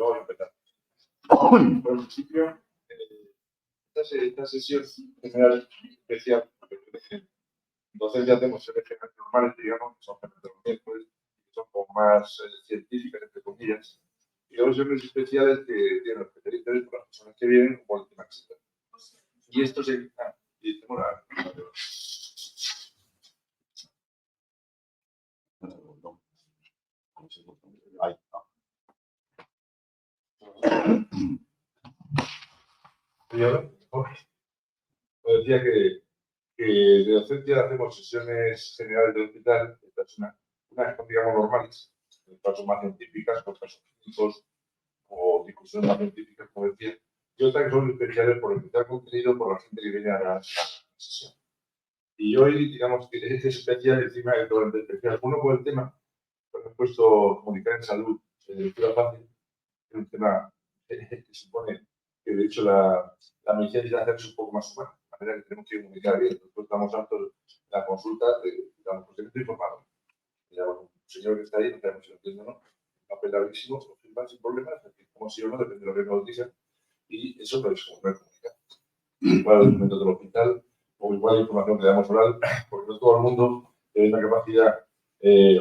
luego voy a empezar. Por principio, esta sesión general especial, entonces ya tenemos selecciones normales, digamos, que son los miércoles, que son como más científicas, entre comillas, y luego sesiones especiales que tienen especial interés por las personas que vienen o el tema que se trata. Y esto se... y tengo la... Ahí está. ¿Y ahora? Os decía que de docencia hacemos sesiones generales de hospital, unas son, digamos, normales, en casos más científicas, con casos clínicos o discusiones más científicas, como decía, y otras que son especiales por el contenido, por la gente que viene a la sesión. Y hoy, digamos que es especial encima de todo el especial. Uno por el tema, pues he puesto comunicar en salud, lectura fácil, es un tema que supone que de hecho la medicina tiene que hacerse un poco más humana, de manera que tenemos que comunicar bien. Nosotros estamos hartos de la consulta, digamos, pues estoy informado. Un señor que está ahí, no sabemos si lo entiende o no, papel larguísimo, lo firma sin problemas, como si o no, depende de lo que nos digan, y eso no es comunicar. Igual el documento del hospital, o igual la información que damos oral, porque no todo el mundo tiene una capacidad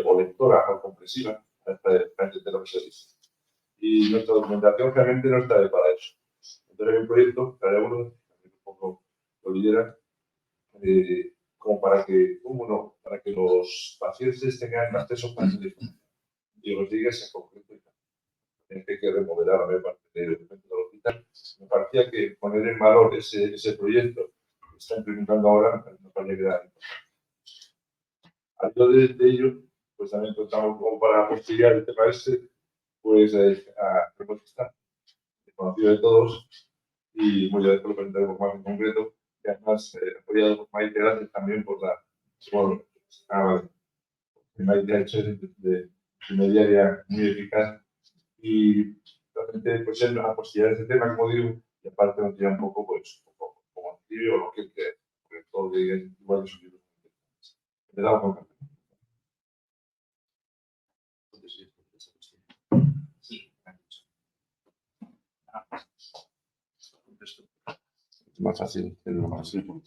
o lectora o comprensiva para entender lo que se dice. Y nuestra documentación realmente no está para eso. Entonces hay un proyecto, cada uno, también un poco lo lidera, como para que los pacientes tengan acceso fácil de información y los diga ese concreto. Hay que remodelar la mayor parte del documento del hospital. Me parecía que poner en valor ese proyecto que está implementando ahora me parecía que era importante. Al hilo de ello, pues también contamos como para conciliar el tema pues a Reposista, conocido de todos, y voy a después lo presentaré un poco más en concreto, y además apoyado por Maite, gracias también por la Maite ha hecho de intermediaria muy eficaz, y realmente pues es la posibilidad de este tema, como digo, y aparte nos tira un poco, pues, como activo o lo que quiere, porque todo que es igual de sus libros. Le damos con café. Sí, es más fácil, es lo más simple.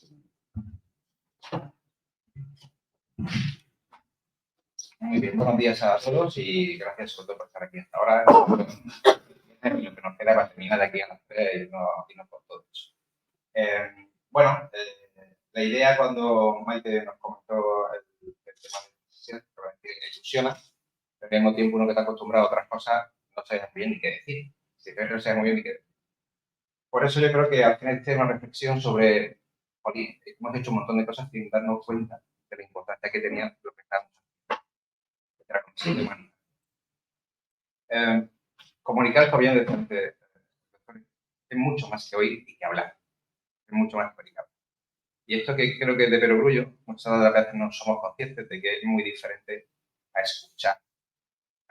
Muy bien, buenos días a todos y gracias sobre todo por estar aquí hasta ahora. Lo que nos queda para terminar de aquí a las 3 y no por todos. La idea cuando Maite nos comentó el tema de sesiones, que ilusiona, pero al mismo tiempo uno que está acostumbrado a otras cosas no sabe bien ni qué decir. Si no sabe muy bien ni qué decir. Por eso yo creo que al final es una reflexión sobre, hemos hecho un montón de cosas sin darnos cuenta de la importancia que tenía lo que estábamos haciendo. Era como de humanidad. Comunicar, como bien decía, es mucho más que oír y que hablar. Es mucho más comunicable. Y esto que creo que es de perogrullo, muchas de las veces no somos conscientes de que es muy diferente a escuchar,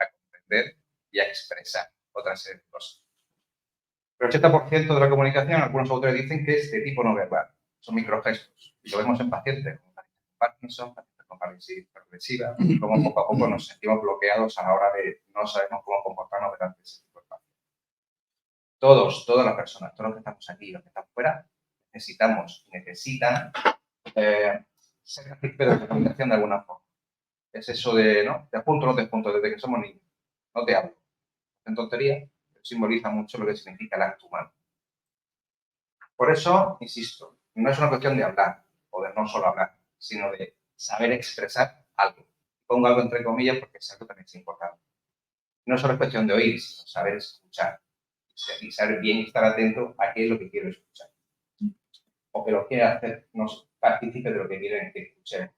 a comprender y a expresar otra serie de cosas. El 80% de la comunicación, algunos autores dicen que es de tipo no verbal. Son microgestos. Y lo vemos en pacientes con Parkinson, pacientes con parálisis progresiva, y cómo poco a poco nos sentimos bloqueados a la hora de no sabemos cómo comportarnos delante de ese tipo de pacientes. Todas las personas, todos los que estamos aquí y los que están fuera, necesitan ser partícipes de la comunicación de alguna forma. Es eso de, ¿no? Te apunto o no te apunto desde que somos niños. No te hablo. En tontería, pero simboliza mucho lo que significa el acto humano. Por eso, insisto, no es una cuestión de hablar, o de no solo hablar, sino de saber expresar algo. Pongo algo entre comillas porque es algo también es importante. No solo es cuestión de oír, sino saber escuchar. Y saber bien estar atento a qué es lo que quiero escuchar. O que lo quiere hacernos partícipes de lo que quieren que escuchemos.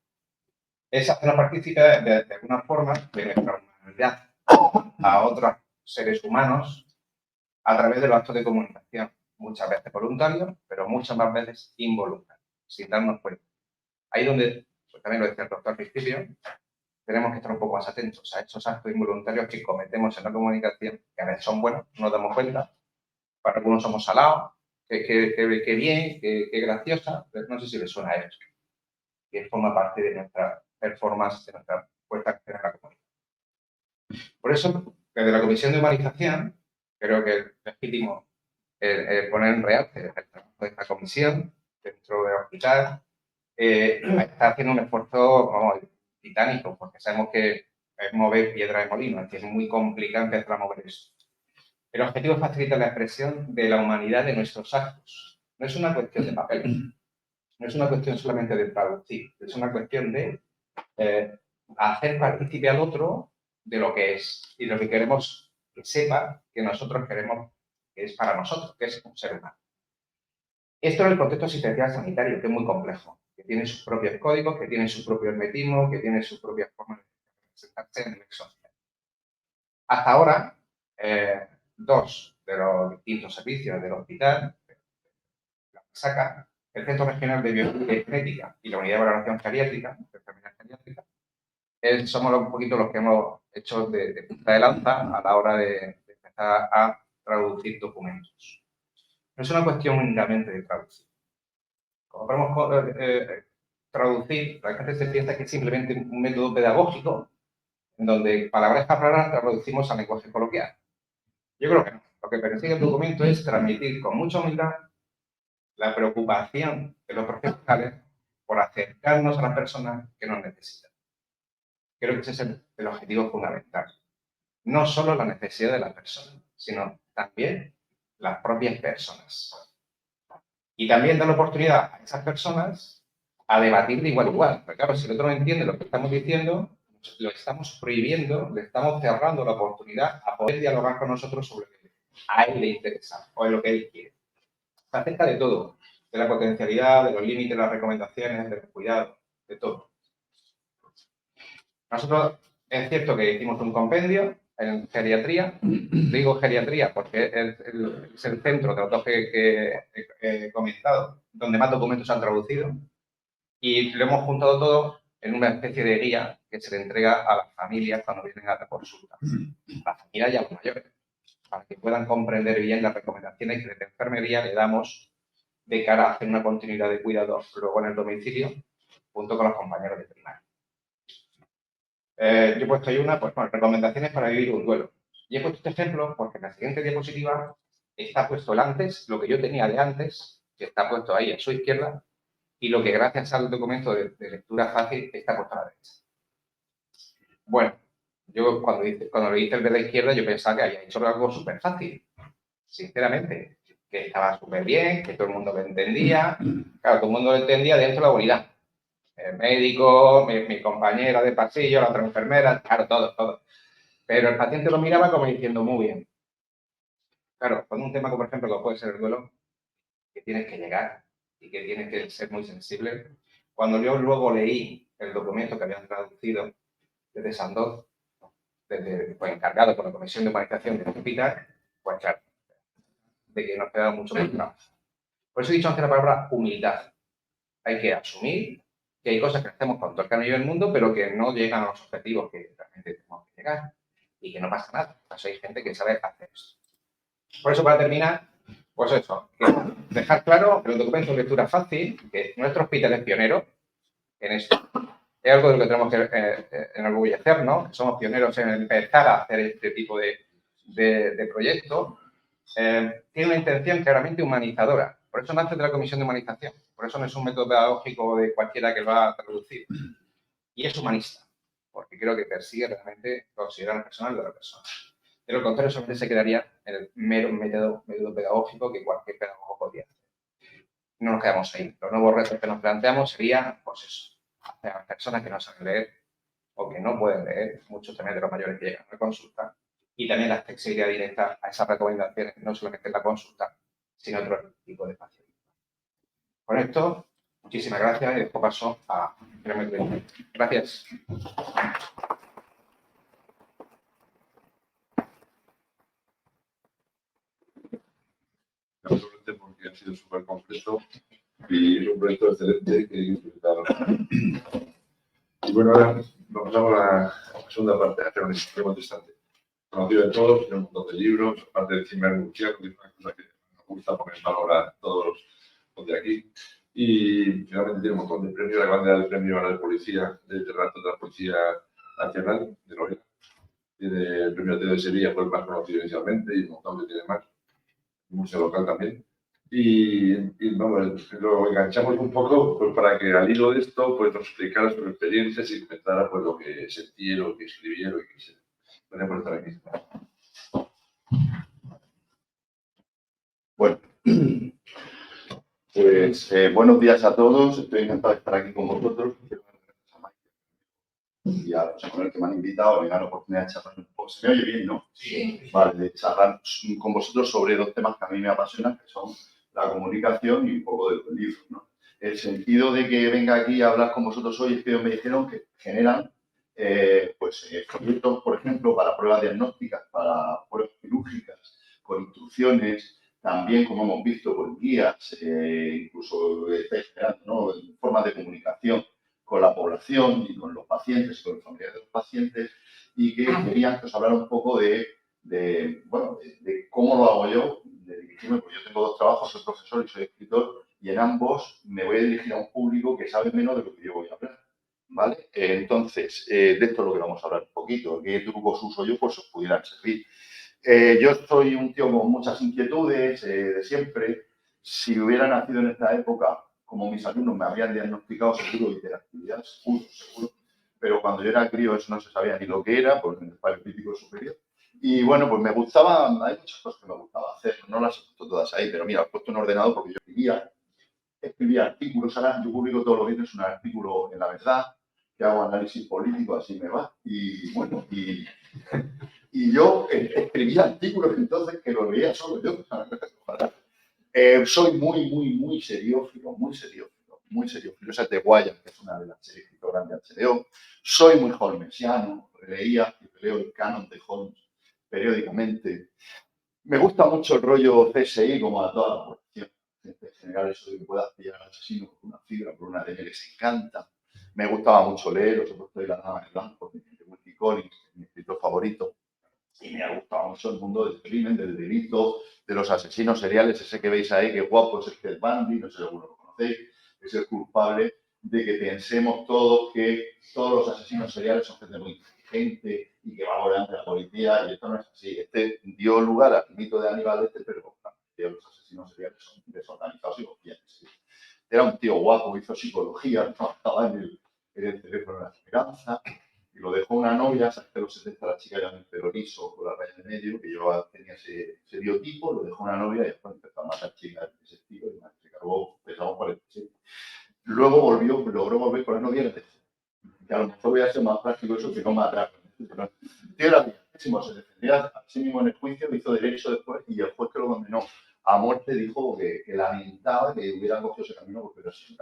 Es hacernos partícipes de alguna forma de nuestra humanidad a otros seres humanos a través de los actos de comunicación. Muchas veces voluntarios, pero muchas más veces involuntarios, sin darnos cuenta. Ahí donde, pues también lo decía el doctor al principio, tenemos que estar un poco más atentos a esos actos involuntarios que cometemos en la comunicación, que a veces son buenos, no nos damos cuenta. Para algunos somos salados, que bien, que graciosa, pero no sé si les suena a ellos, que forma parte de nuestra performance, de nuestra puesta en la comunicación. Por eso, desde la Comisión de Humanización, Creo que es legítimo poner en realce el trabajo de esta comisión dentro del hospital. Está haciendo un esfuerzo, vamos, titánico, porque sabemos que es mover piedra de molino, es que es muy complicado empezar a mover eso. El objetivo es facilitar la expresión de la humanidad de nuestros actos. No es una cuestión de papel, no es una cuestión solamente de traducir, es una cuestión de hacer partícipe al otro de lo que es y de lo que queremos que sepa que nosotros queremos que es para nosotros, que es un ser humano. Esto en el contexto asistencial sanitario, que es muy complejo, que tiene sus propios códigos, que tiene su propio hermetismo, que tiene sus propias formas de presentarse en el medio social. Hasta ahora, dos de los distintos servicios del hospital, la SACA, el Centro Regional de Biogenética y la Unidad de Valoración Geriátrica, de Enfermedad Geriátrica, somos un poquito los que hemos hecho de punta de lanza a la hora de empezar a traducir documentos. No es una cuestión únicamente de traducir. Como podemos traducir, la gente se piensa que es simplemente un método pedagógico en donde palabras a palabras traducimos al lenguaje coloquial. Yo creo que no. Lo que persigue el documento es transmitir con mucha humildad la preocupación de los profesionales por acercarnos a las personas que nos necesitan. Creo que ese es el objetivo fundamental. No solo la necesidad de las personas, sino también las propias personas. Y también dar la oportunidad a esas personas a debatir de igual a igual. Porque claro, si el otro no entiende lo que estamos diciendo, lo estamos prohibiendo, le estamos cerrando la oportunidad a poder dialogar con nosotros sobre lo que a él le interesa o en lo que él quiere. Acerca de todo, de la potencialidad, de los límites, de las recomendaciones, de los cuidados, de todo. Nosotros es cierto que hicimos un compendio en geriatría. Digo geriatría porque es el centro de los dos que he comentado, donde más documentos se han traducido. Y lo hemos juntado todo en una especie de guía que se le entrega a las familias cuando vienen a la consulta. Las familias y a los mayores, para que puedan comprender bien las recomendaciones que desde enfermería le damos de cara a hacer una continuidad de cuidados luego en el domicilio, junto con los compañeros de primaria. Yo he puesto ahí una, pues, bueno, recomendaciones para vivir un duelo. Y he puesto este ejemplo porque en la siguiente diapositiva está puesto el antes, lo que yo tenía de antes, que está puesto ahí a su izquierda, y lo que gracias al documento de lectura fácil está puesto a la derecha. Bueno, yo cuando le hice el de la izquierda yo pensaba que había hecho algo súper fácil, sinceramente, que estaba súper bien, que todo el mundo lo entendía, claro, todo el mundo lo entendía dentro de la unidad. El médico, mi compañera de pasillo, la otra enfermera, claro, todo. Pero el paciente lo miraba como diciendo, muy bien. Claro, con un tema como, por ejemplo, que puede ser el duelo, que tienes que llegar y que tienes que ser muy sensible. Cuando yo luego leí el documento que habían traducido desde Sandoz, pues, encargado por la Comisión de Humanización del hospital, pues claro, de que nos quedaba mucho más trabajo. Por eso he dicho antes la palabra humildad. Hay que asumir que hay cosas que hacemos con todo el cariño del mundo, pero que no llegan a los objetivos que realmente tenemos que llegar. Y que no pasa nada. Pues hay gente que sabe hacer esto. Por eso, para terminar, pues eso, dejar claro que el documento de lectura fácil, que nuestro hospital es pionero en esto. Es algo de lo que tenemos que enorgullecernos, que somos pioneros en empezar a hacer este tipo de proyectos. Tiene una intención claramente humanizadora. Por eso nace de la Comisión de Humanización. Por eso no es un método pedagógico de cualquiera que lo va a traducir. Y es humanista, porque creo que persigue realmente considerar al personal de la persona. De lo contrario, solamente se quedaría en el mero método pedagógico que cualquier pedagogo podría hacer. No nos quedamos ahí. Los nuevos retos que nos planteamos serían, pues eso, hacer a las personas que no saben leer o que no pueden leer, muchos también de los mayores que llegan a la consulta, y también la accesibilidad directa a esas recomendaciones, no solamente en la consulta, sino en otro tipo de pacientes. Con esto, muchísimas gracias y después paso a... Gracias. Porque ha sido súper completo y es un proyecto excelente que hay que implementar. Y bueno, ahora vamos a la segunda parte, a hacer un informe contestante. Conocido de todos, tiene un montón de libros, aparte de Cimer Murciano, que es una cosa que nos gusta poner en valor a todos los de aquí. Y finalmente tiene un montón de premios, la bandera del Premio a la Policía, del Relato de la Policía Nacional de Lorena. tiene el premio Teo de Sevilla, fue el más conocido inicialmente y un montón que tiene más. Un museo local también. Y vamos, lo enganchamos un poco pues, para que al hilo de esto pues, nos explicara sus experiencias y comentara pues, lo que sentía, lo que escribía, lo que quisiera. Gracias por estar aquí. Bueno, pues buenos días a todos. Estoy encantado de estar aquí con vosotros. Y a los Manuel que me han invitado, me dan la oportunidad de charlar un poco. ¿Se me oye bien, no? Sí. Vale, de charlar con vosotros sobre dos temas que a mí me apasionan, que son la comunicación y un poco de los libros, ¿no? El sentido de que venga aquí a hablar con vosotros hoy es que me dijeron que generan proyectos, por ejemplo, para pruebas diagnósticas, para pruebas quirúrgicas, con instrucciones, también, como hemos visto, con guías, incluso estáis generando, ¿no? Formas de comunicación con la población y con los pacientes, con los familiares de los pacientes, y que querían que os hablara un poco de cómo lo hago yo, de dirigirme, porque yo tengo dos trabajos, soy profesor y soy escritor, y en ambos me voy a dirigir a un público que sabe menos de lo que yo voy a hablar, ¿vale? Entonces, de esto es lo que vamos a hablar un poquito, qué trucos uso yo, pues os pudieran servir. Yo soy un tío con muchas inquietudes de siempre. Si hubiera nacido en esta época, como mis alumnos me habrían diagnosticado seguro hiperactividad, seguro. Pero cuando yo era crío eso no se sabía ni lo que era, pues para el crítico superior. Y bueno, pues me gustaba, hay muchas cosas que me gustaba hacer, no las he puesto todas ahí, pero mira, he puesto un ordenador porque yo escribía artículos, ahora yo publico todos los viernes un artículo en La Verdad, que hago análisis político, así me va. Y bueno, y yo escribía artículos entonces que lo leía solo yo. Soy muy seriófilo. Esa es de Guaya, que es una de las series escritoras de HBO. Soy muy holmesiano, leía y leo el canon de Holmes periódicamente. Me gusta mucho el rollo CSI, como a toda la población. En general, eso de que puedas pillar al asesino por una fibra, por una ADN, les encanta. Me gustaba mucho leer, os he puesto ahí La Dama en Blanco, de Wilkie Collins, mi escritor favorito. Y me ha gustado mucho el mundo del crimen, del delito, de los asesinos seriales. Ese que veis ahí, que guapo es el Ted Bundy, no sé si alguno lo conocéis, es el culpable de que pensemos todos que todos los asesinos seriales son gente muy inteligente y que va por delante de la policía, y esto no es así. Este dio lugar al mito de Aníbal pero los asesinos seriales son desorganizados y confiantes. Era un tío guapo, hizo psicología, trabajaba en el teléfono de la esperanza, y lo dejó una novia, hasta los 70 la chica ya me pelo liso con la raya de medio, que yo tenía ese biotipo, lo dejó una novia y después empezó a matar chicas de ese estilo y se cargó, pesaba 47. Luego logró volver con la novia y le dejó. Que a lo mejor voy a ser más práctico eso que no matar. El tío era viejísimo, se defendía a sí mismo en el juicio, hizo derecho después y el juez que lo condenó a muerte dijo que lamentaba que hubiera cogido ese camino porque era así.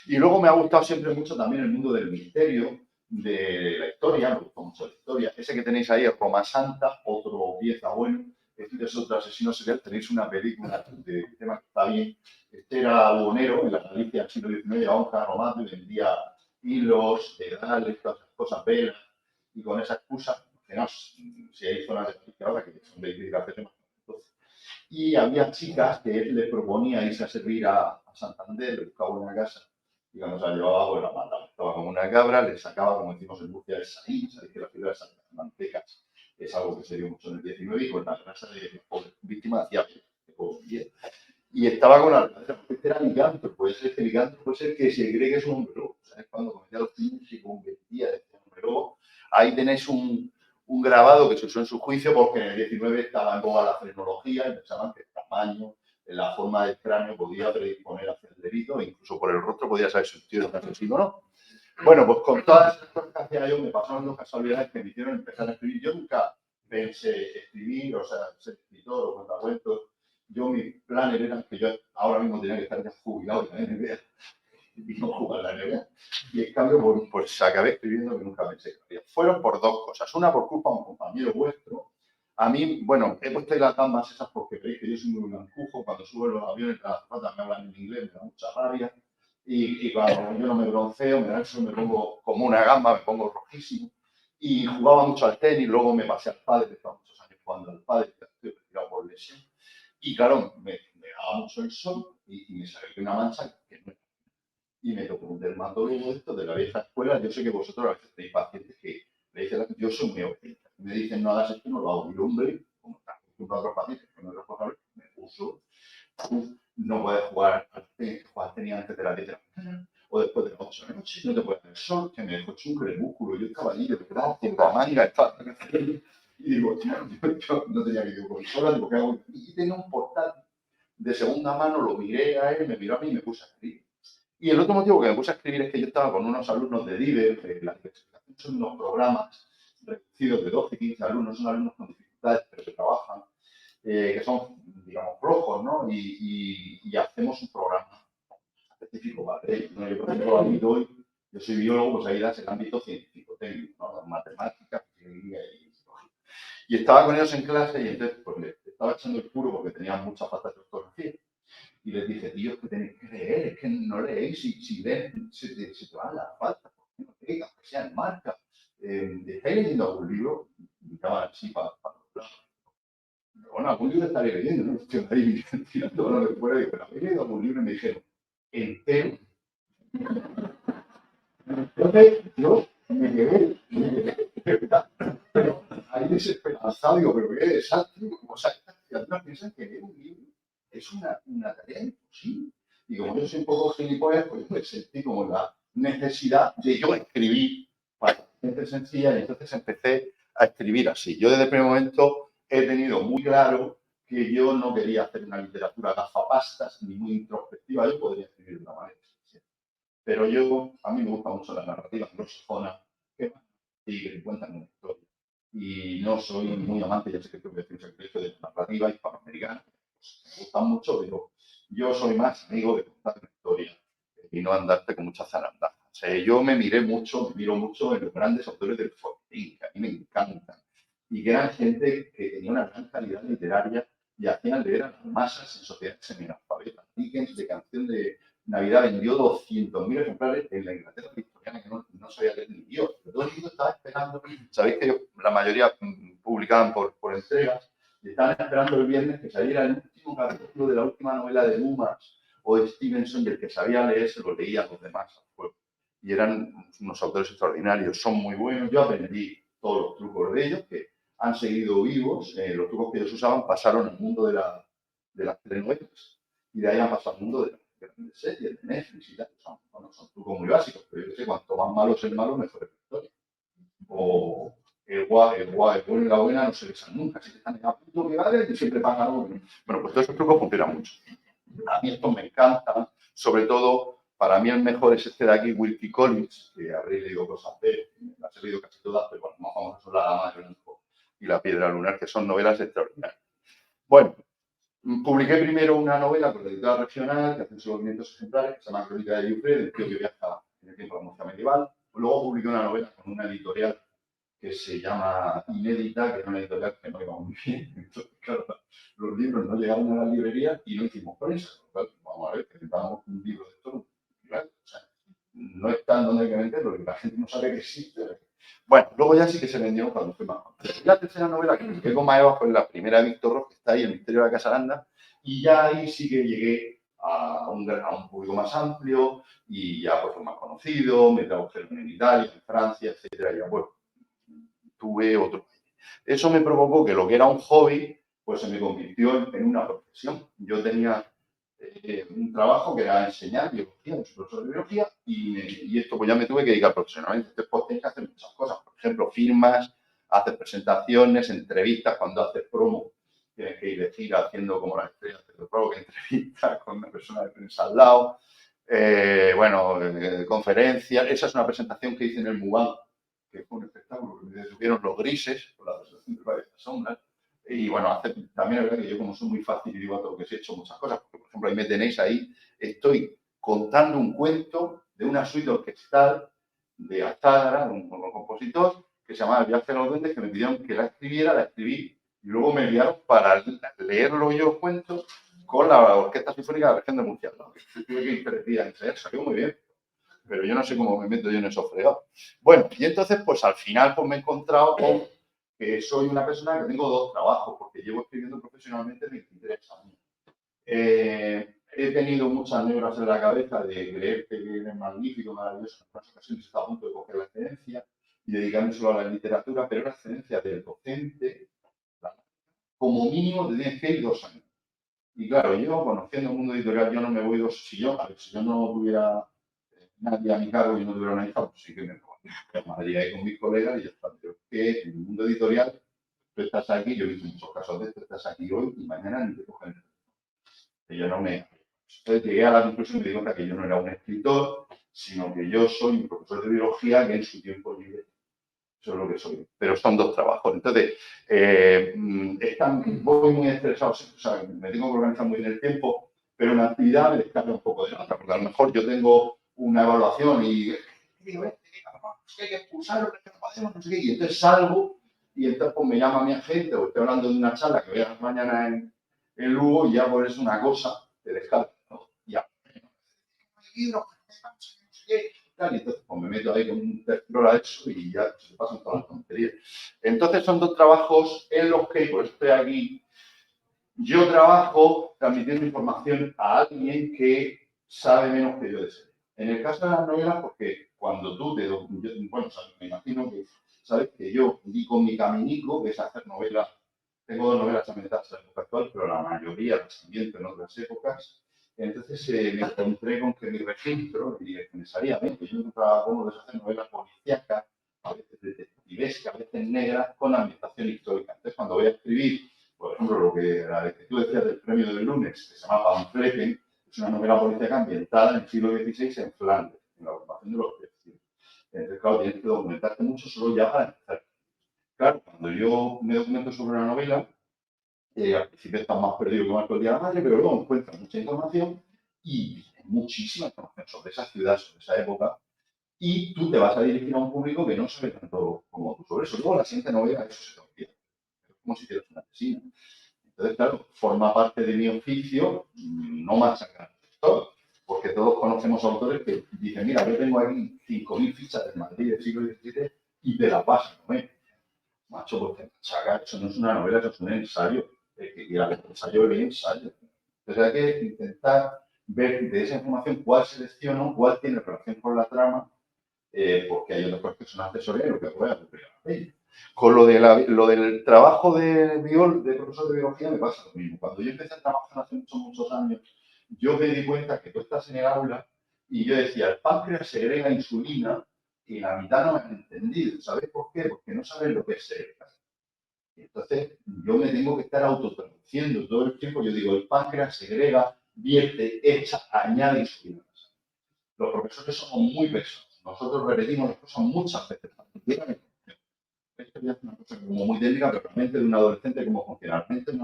Y luego me ha gustado siempre mucho también el mundo del misterio, de la historia, me gustó mucho la historia. Ese que tenéis ahí es Roma Santa, otro pieza bueno. Este es otro asesino serial. Tenéis una película de tema que está bien. Este era buhonero en la Galicia del siglo XIX, llevaba un carro romano y vendía hilos, dedales, todas esas cosas, velas. Y con esa excusa, que no, si hay zonas de Galicia ahora que son de edificaciones más. Y había chicas que él le proponía irse a servir a Santander, le buscaba una casa. Y cuando se la llevaba, pues la mataba. Estaba como una cabra, le sacaba, como decimos en Murcia, el saín, sabéis que la figura de San Mantecas es algo que se dio mucho en el 19 y con la grasa de víctima hacía bien. Y estaba con la este era licántropo, puede ser que licántropo puede ser que se cree que es un hombre lobo. ¿Sabes? Cuando cometía los crímenes se convertía en hombre lobo. Ahí tenéis un grabado que se usó en su juicio porque en el 19 estaba en boga la frenología y pensaban que el tamaño, la forma del cráneo podía predisponer hacia el delito e incluso por el rostro podía saber si un tío era un asesino o no. Bueno, pues con todas esas cosas que hacía yo me pasaron dos casualidades que me hicieron empezar a escribir. Yo nunca pensé escribir, o sea, ser escritor o contacuentos. Yo, mi plan era que yo ahora mismo tenía que estar ya jubilado de la NBA y no jugar la NBA. Y en cambio, pues acabé escribiendo que nunca pensé que haría. Fueron por dos cosas. Una, por culpa de un compañero vuestro. A mí, bueno, he puesto ahí las gambas esas porque veis que yo soy muy blancujo. Cuando subo en los aviones, las patas me hablan en inglés, me da mucha rabia. Y cuando yo no me bronceo, me pongo como una gamba, me pongo rojísimo. Y jugaba mucho al tenis, luego me pasé al pádel, estaba muchos años jugando al pádel, estoy retirado por lesión. Y claro, me daba mucho el sol y me salió una mancha que no. Y me tocó un dermatólogo de esto de la vieja escuela. Yo sé que vosotros a veces tenéis pacientes que le dicen, yo soy muy obediente. me dicen no hagas esto, no lo hago. Y el hombre, como está acostumbrado a otros pacientes que no es responsable, me puso, no puedes jugar tenía antes de las 10 de la mañana o después de las 8 de la noche, no te puedes ver el sol, que me dejó chungo el músculo, yo estaba allí, de verdad, haciendo la manga, estaba... Y digo, yo no tenía videoconsola, digo, ¿qué hago? Y tenía un portátil de segunda mano, lo miré a él, me miró a mí y me puse a escribir. Y el otro motivo que me puse a escribir es que yo estaba con unos alumnos de DIVE, de la investigación son unos programas reducidos de 12, 15 alumnos, son alumnos con dificultades, pero que trabajan, que son, digamos, flojos, ¿no? Y hacemos un programa específico para ellos, ¿no? Yo, por ejemplo, yo soy biólogo, pues ahí das el ámbito científico, técnico, ¿no? Matemáticas, biología y psicología. Y estaba con ellos en clase y entonces pues les estaba echando el puro porque tenían muchas faltas de ortografía. Y les dije, tío, es que tenéis que leer, es que no leéis, si leen, se te van las faltas, ¿por qué no leéis, aunque sean marcas? ¿Estáis leyendo algún libro? Y estaban así para los lados. Bueno, algún libro estaré leyendo, ¿no? Estoy ahí tirando lo de fuera y digo, ¿habéis leído algún libro? Y me dijeron, entero. Entonces, yo me quedé, pero ahí desesperanzado, digo, pero qué desastre. O sea, estas criaturas piensan que leer un libro es una tarea imposible. Y como yo soy un poco gilipollas, pues me sentí como la necesidad de yo escribir para gente sencilla y entonces empecé a escribir así. Yo desde el primer momento he tenido muy claro que yo no quería hacer una literatura gafapastas ni muy introspectiva, yo podría escribir de una manera sencilla. Pero a mí me gusta mucho la narrativa anglosajona, que cuentan una historia. Y no soy muy amante, ya sé que tengo que decir un secreto, de la narrativa hispanoamericana. Me gusta mucho, pero yo soy más amigo de contar una historia y no andarte con muchas zarandajas. Yo me miro mucho en los grandes autores del Fortín, que a mí me encantan, y que eran gente que tenía una gran calidad literaria y hacían leer a las masas en sociedades semi-analfabetas. Dickens, de Canción de Navidad, vendió 200.000 ejemplares en la Inglaterra victoriana, que no sabía leer ni Dios. Pero todo el mundo estaba esperando. Sabéis que la mayoría publicaban por entregas y estaban esperando el viernes que saliera el último capítulo de la última novela de Dumas o de Stevenson, y el que sabía leer se lo leía a los demás. Y eran unos autores extraordinarios, son muy buenos. Yo aprendí todos los trucos de ellos, que han seguido vivos. Los trucos que ellos usaban pasaron al mundo de las telenovelas y de ahí han pasado al mundo de las grandes series, de Netflix y tal. Son trucos muy básicos, pero yo sé, cuanto más malo es el malo, mejor es la historia. O el bueno y la buena no se besan nunca, si están en a punto de llegar y siempre pagan algo. Bueno, pues todos esos trucos funcionan mucho. A mí estos me encantan, sobre todo, para mí el mejor es este de aquí, Wilkie Collins, que habréis leído cosas de él, las he leído casi todas, pero bueno, más famosas son La Dama de Blanco y La Piedra Lunar, que son novelas extraordinarias. Bueno, publiqué primero una novela con la editorial regional, que hace solo 500 ejemplares, que se llama Crónica de Yufre, del tío que viaja en el tiempo de la Murcia medieval. Luego publiqué una novela con una editorial que se llama Inédita, que era una editorial que no iba muy bien. Entonces, claro, los libros no llegaron a la librería y no hicimos prensa. Vamos a ver, que necesitamos un libro de esto. Claro, o sea, no están donde hay que venderlo, porque la gente no sabe que existe. Bueno, luego ya sí que se vendió cuando fue más. La tercera novela que publiqué con Maeva fue la primera de Víctor Ross, que está ahí, El misterio de la Casa Aranda, y ya ahí sí que llegué a un público más amplio y ya pues, fue más conocido, me tradujeron en Italia, en Francia, etcétera, y ya bueno, tuve otro. Eso me provocó que lo que era un hobby, pues se me convirtió en una profesión. Yo tenía un trabajo que era enseñar biología, un profesor de biología, y esto pues ya me tuve que dedicar profesionalmente. Después tienes que hacer muchas cosas, por ejemplo, firmas, hacer presentaciones, entrevistas, cuando haces promo, tienes que ir de gira haciendo como las estrellas de promo, que entrevistas con una persona de prensa al lado, conferencias. Esa es una presentación que hice en el Mubán, que fue un espectáculo, que me detuvieron los grises, con la presentación de varias sombras. Y bueno, también es verdad que yo como soy muy fácil y digo a todo que he hecho muchas cosas, porque por ejemplo ahí me tenéis ahí, estoy contando un cuento de una suite orquestal de Astádara, un compositor, que se llamaba El viaje de los duendes, que me pidieron que la escribí, y luego me enviaron para leerlo yo el cuento con la Orquesta Sinfónica de la Región de Murcia, ¿no? Tuve que ir 3 días a ensayar, salió muy bien, pero yo no sé cómo me meto yo en esos fregados. Bueno, y entonces pues al final pues me he encontrado con que soy una persona que tengo 2 trabajos, porque llevo escribiendo profesionalmente 23 años. He tenido muchas neuras en la cabeza de creer que eres magnífico, maravilloso, en otras ocasiones está a punto de coger la excelencia, y dedicarme solo a la literatura, pero la excedencia del docente, como mínimo, te tienes que ir 2 años. Y claro, yo, conociendo el mundo editorial, yo no me voy si yo no tuviera nadie a mi cargo y no tuviera una hija, pues sí que me voy a Madrid ahí con mis colegas y ya está. Pero es que en el mundo editorial, tú estás aquí, yo he visto muchos casos de esto, estás aquí hoy y mañana ni te cogen. Que yo no me... Entonces llegué a la conclusión y me di cuenta que yo no era un escritor, sino que yo soy un profesor de biología que en su tiempo libre. Eso es lo que soy. Pero son 2 trabajos. Entonces, voy muy estresado, o sea, me tengo que organizar muy bien el tiempo, pero una actividad me descarga un poco de nota, porque a lo mejor yo tengo una evaluación y digo, hay que expulsarlo, que no podemos, no sé qué, y entonces salgo y entonces pues, me llama mi agente o estoy hablando de una charla que voy a dar mañana en Lugo y ya pues es una cosa, te descarga, ¿no? Ya. Y entonces pues, me meto ahí con un tercero a eso y ya se pasan todas las tonterías. Entonces son 2 trabajos en los que, por eso estoy aquí, yo trabajo transmitiendo información a alguien que sabe menos que yo de ser. En el caso de las novelas, porque cuando tú bueno, me imagino que sabes que yo di con mi caminico, que es hacer novelas. Tengo 2 novelas ambientadas en la época actual, pero la mayoría las ambiento en otras épocas. Entonces me encontré con que mi registro, y que me salía bien, que yo encontraba cómo hacer novelas policíacas, a veces detectivescas, a veces negras, con ambientación histórica. Entonces, cuando voy a escribir, por ejemplo, la que tú decías del premio del lunes, que se llama Pamfleten, es una novela policíaca ambientada en el siglo XVI en Flandes, en la ocupación de los cristianos. Entonces, claro, tienes que documentarte mucho solo ya para empezar. Claro, cuando yo me documento sobre una novela, al principio estás más perdido que Marco el Día de la Madre, pero luego encuentras mucha información y muchísima información sobre esa ciudad, sobre esa época, y tú te vas a dirigir a un público que no sabe tanto como tú sobre eso. Luego la siguiente novela, eso se te olvida. Es como si hicieras una tesina. Entonces, claro, forma parte de mi oficio no machacar todo, porque todos conocemos autores que dicen, mira, yo tengo aquí 5.000 fichas del Madrid del siglo XVII y te la paso, ¿no? Macho, pues te machacar, eso no es una novela, eso es un ensayo. El que quiera el ensayo, el ensayo. Entonces hay que intentar ver de esa información cuál selecciono, cuál tiene relación con la trama, porque hay otras cosas que son accesorias y lo que voy a cumplir. Con lo del trabajo de profesor de biología me pasa lo mismo. Cuando yo empecé a trabajar hace muchos años, yo me di cuenta que tú estás en el aula y yo decía, el páncreas segrega insulina y la mitad no me han entendido. ¿Sabes por qué? Porque no saben lo que es segregar. Entonces, yo me tengo que estar autotraduciendo todo el tiempo. Yo digo, el páncreas segrega, vierte, echa, añade insulina. Los profesores somos muy pesados. Nosotros repetimos las cosas muchas veces. Esto ya es una cosa como muy técnica, pero realmente de un adolescente cómo funciona. Realmente un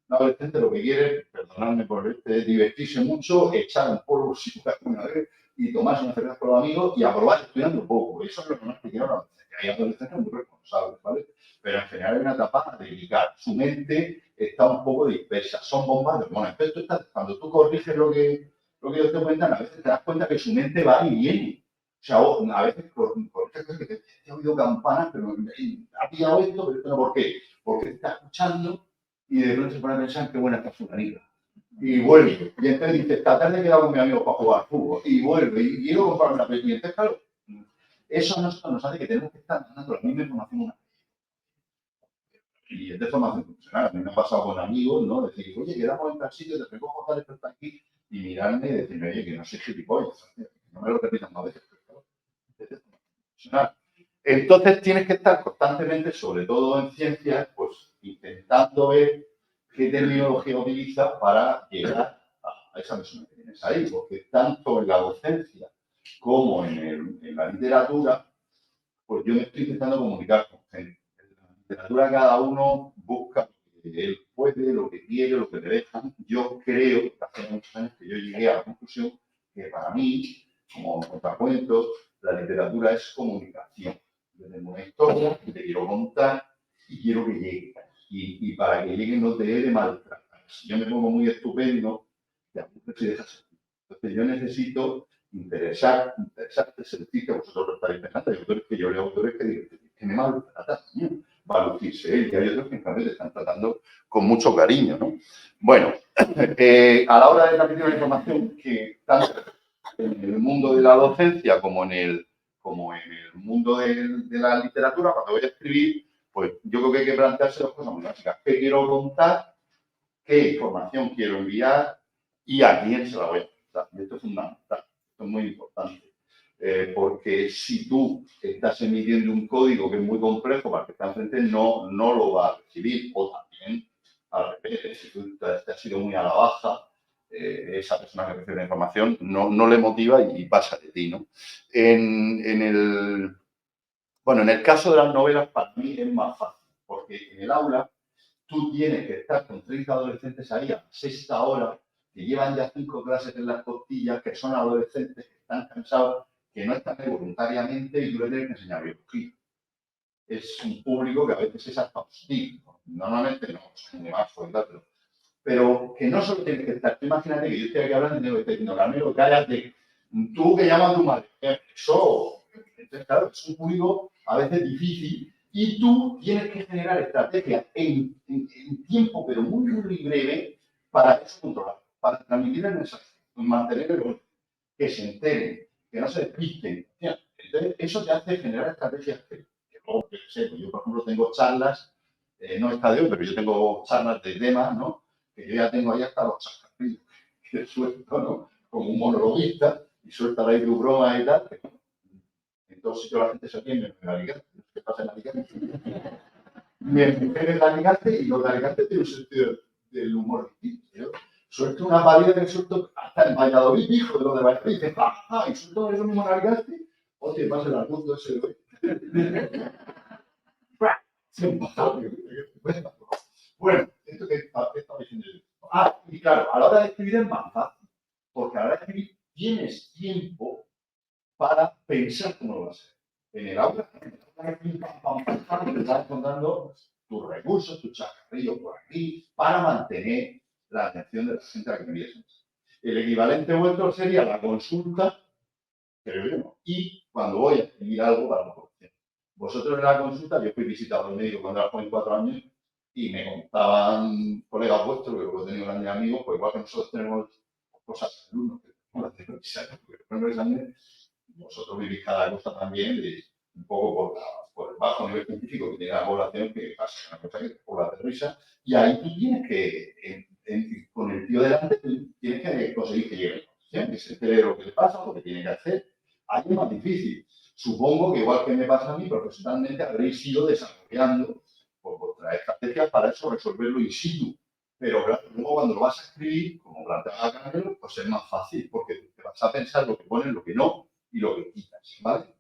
adolescente lo que quiere, perdonadme por divertirse mucho, echar un polvo si una vez y tomarse una cerveza con los amigos y aprobar estudiando poco. Eso es lo que más que quiero a la adolescencia. Hay adolescentes muy responsables, ¿vale? Pero en general es una etapa delicada. Su mente está un poco dispersa. Son bombas de hormonas. Entonces, cuando tú corriges lo que ellos te cuentan, a veces te das cuenta que su mente va y viene. O sea, a veces por estas cosas que te he oído campanas, pero ha pillado esto, pero esto no. ¿Por qué? Porque te está escuchando y de pronto se pone a pensar qué buena está fulanita. Y vuelve. Y entonces dice, esta tarde he quedado con mi amigo para jugar fútbol. Y vuelve. Y quiero comprarme una película. Y entonces, claro, eso nos hace que tenemos que estar dando la misma información una. Y es de formación profesional. A mí me ha pasado con amigos, ¿no? Decir, oye, quedamos en tal sitio, te recojo tal, esto está aquí. Y mirarme y decirme, oye, que no soy gilipollas. No me lo repitan más veces. Entonces tienes que estar constantemente, sobre todo en ciencias, pues intentando ver qué terminología utiliza para llegar a esa persona que tienes ahí, porque tanto en la docencia como en la literatura, pues yo me estoy intentando comunicar con gente. En la literatura cada uno busca lo que él puede, lo que quiere, lo que le dejan. Yo creo, hace muchos años que yo llegué a la conclusión que para mí, como contracuento, la literatura es comunicación. Yo tengo una historia que te quiero contar y quiero que llegue. Y para que llegue no te debe de maltratar. Si yo me pongo muy estupendo, te apuntas y dejas. Entonces yo necesito interesarte, sentir que vosotros lo estáis pensando. Hay autores que yo leo autores que me maltratan, va a lucirse él, y hay otros que en cambio te están tratando con mucho cariño, ¿no? Bueno, a la hora de transmitir la información, que tanto en el mundo de la docencia como en como en el mundo de la literatura, cuando voy a escribir, pues yo creo que hay que plantearse dos cosas muy básicas. ¿Qué quiero contar? ¿Qué información quiero enviar? ¿Y a quién se la voy a contar? Y esto es fundamental, esto es muy importante. Porque si tú estás emitiendo un código que es muy complejo para el que está enfrente, no lo va a recibir. O también, al revés, si tú te has ido muy a la baja, esa persona que recibe la información no le motiva y pasa de ti, ¿no? En el caso de las novelas, para mí es más fácil, porque en el aula tú tienes que estar con 30 adolescentes ahí a la sexta hora, que llevan ya 5 clases en las costillas, que son adolescentes, que están cansados, que no están ahí voluntariamente y tú le tienes que enseñar biología. Es un público que a veces es hasta hostil. Normalmente no, son muy más fuertes, pero que no solo tienes que estar. Tú imagínate que yo estoy aquí hablando y tengo que estar diciendo, Carmelo, cállate, tú que llamas a tu madre. Eso, entonces, claro, es un público a veces difícil y tú tienes que generar estrategias en tiempo, pero muy, muy breve, para eso controlar, para transmitir el mensaje, mantener el orden, que se enteren, que no se despisten. Entonces, eso te hace generar estrategias que luego, yo sé, pues yo, por ejemplo, tengo charlas, no esta de hoy, pero yo tengo charlas de temas, ¿no? Que yo ya tengo ahí hasta los chascarrillos que suelto, ¿no? Como un monologuista y suelta ahí tu broma y tal. En todos sitios la gente se atiende en Alicante. ¿Qué pasa en Alicante? Mi mujer es de Alicante y los de Alicante tienen un sentido del humor distinto. Yo suelto una pálida que suelto hasta en Valladolid, hijo de lo de Valladolid, y dice, ¡ja! Y suelto eso mismo en Alicante. Hostia, pasa el argumento ese de hoy. Bueno, esto que estaba diciendo yo. Y claro, a la hora de escribir es más fácil, porque a la hora de escribir tienes tiempo para pensar cómo lo vas a hacer. En el aula, te estás contando tus recursos, tus chascarrillos por aquí, para mantener la atención de la gente a la que envíes. El equivalente vuestro sería la consulta, pero yo no. Y cuando voy a escribir algo para la corrección. Vosotros en la consulta, yo fui visitado al médico cuando era joven, 4 años, y me contaban colegas vuestros, que luego he tenido grandes amigos, pues igual que nosotros tenemos cosas de alumnos, que tenemos las de años, vosotros vivís cada cosa también, un poco por el bajo nivel científico que tiene la población, que pasa una cosa que es por la de risa, y ahí tú tienes que, con el tío delante, tú tienes que conseguir que llegue, que se entere lo que le pasa, lo que tiene que hacer. Ahí es más difícil. Supongo que igual que me pasa a mí, profesionalmente habréis ido desarrollando vuestras estrategias para eso, resolverlo in situ. Pero claro, luego cuando lo vas a escribir, como planteaba Carmelo, pues es más fácil, porque te vas a pensar lo que pones, lo que no, y lo que quitas, ¿vale?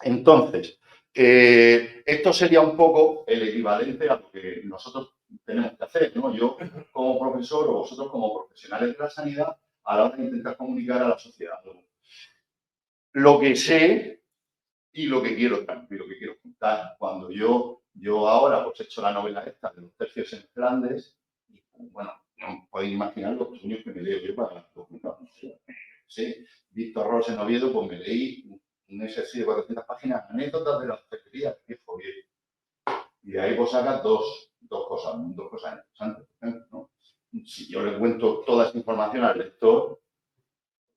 Entonces, esto sería un poco el equivalente a lo que nosotros tenemos que hacer, ¿no? Yo como profesor o vosotros como profesionales de la sanidad a la hora de intentar comunicar a la sociedad lo que sé y lo que quiero transmitir, lo que quiero contar. Cuando yo ahora pues he hecho la novela esta de los tercios en Flandes, y bueno, no podéis imaginar los sueños que me leo yo para documentar. Sí, Víctor Ros en Oviedo, pues me leí un ejercicio de 400 páginas, anécdotas de la hostelería, viejo bien. Y de ahí pues sacas dos cosas interesantes, por ejemplo, ¿no? Si yo le cuento toda esa información al lector,